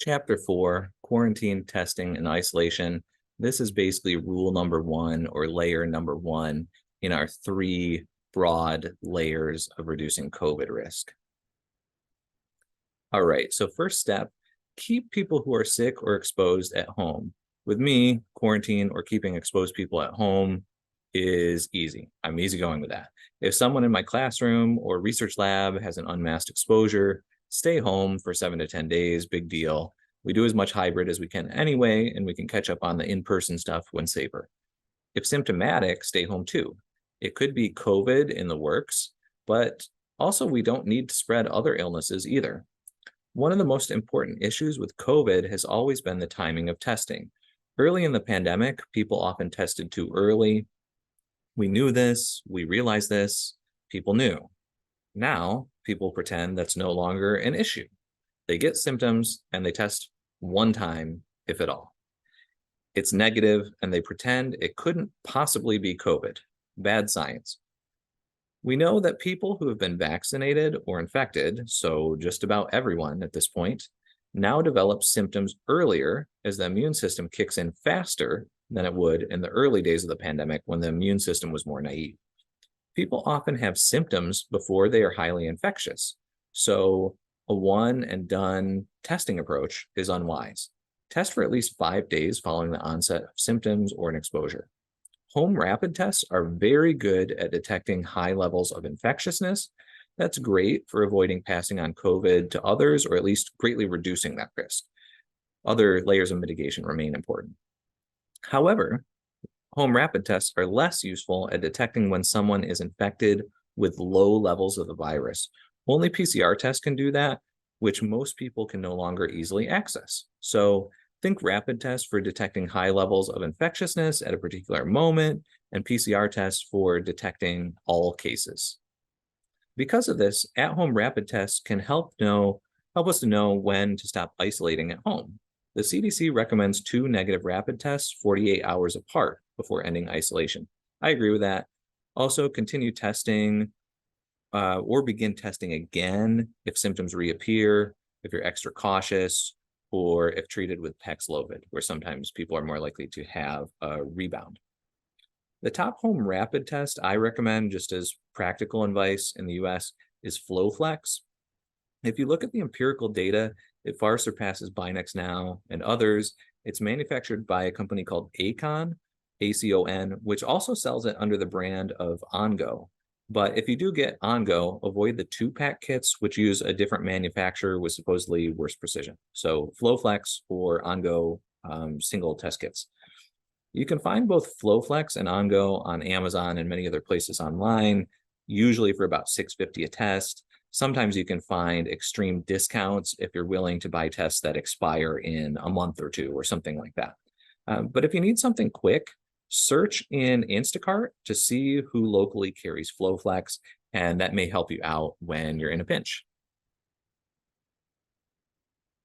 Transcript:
Chapter 4, Quarantine, Testing, and Isolation. This is basically rule number one or layer number one in our three broad layers of reducing COVID risk. All right, so first step, keep people who are sick or exposed at home. With me, quarantine or keeping exposed people at home is easy. I'm easygoing with that. If someone in my classroom or research lab has an unmasked exposure, stay home for 7 to 10 days, big deal. We do as much hybrid as we can anyway, and we can catch up on the in-person stuff when safer. If symptomatic, stay home too. It could be COVID in the works, but also we don't need to spread other illnesses either. One of the most important issues with COVID has always been the timing of testing. Early in the pandemic, people often tested too early. We knew this, we realized this, people knew. Now, people pretend that's no longer an issue. They get symptoms and they test one time, if at all. It's negative and they pretend it couldn't possibly be COVID. Bad science. We know that people who have been vaccinated or infected, so just about everyone at this point, now develop symptoms earlier as the immune system kicks in faster than it would in the early days of the pandemic when the immune system was more naive. People often have symptoms before they are highly infectious, so a one and done testing approach is unwise. Test for at least 5 days following the onset of symptoms or an exposure. Home rapid tests are very good at detecting high levels of infectiousness. That's great for avoiding passing on COVID to others, or at least greatly reducing that risk. Other layers of mitigation remain important. However, home rapid tests are less useful at detecting when someone is infected with low levels of the virus. Only PCR tests can do that, which most people can no longer easily access. So think rapid tests for detecting high levels of infectiousness at a particular moment, and PCR tests for detecting all cases. Because of this, at-home rapid tests can help us to know when to stop isolating at home. The CDC recommends 2 negative rapid tests 48 hours apart before ending isolation. I agree with that. Also, continue testing or begin testing again if symptoms reappear, if you're extra cautious, or if treated with Paxlovid, where sometimes people are more likely to have a rebound. The top home rapid test I recommend, just as practical advice in the US, is FlowFlex. If you look at the empirical data, it far surpasses Binax Now and others. It's manufactured by a company called Acon, ACON, which also sells it under the brand of Ongo. But if you do get Ongo, avoid the 2-pack kits, which use a different manufacturer with supposedly worse precision. So FlowFlex or Ongo single test kits. You can find both FlowFlex and Ongo on Amazon and many other places online, usually for about $6.50 a test. Sometimes you can find extreme discounts if you're willing to buy tests that expire in a month or two or something like that. But if you need something quick, search in Instacart to see who locally carries FlowFlex, and that may help you out when you're in a pinch.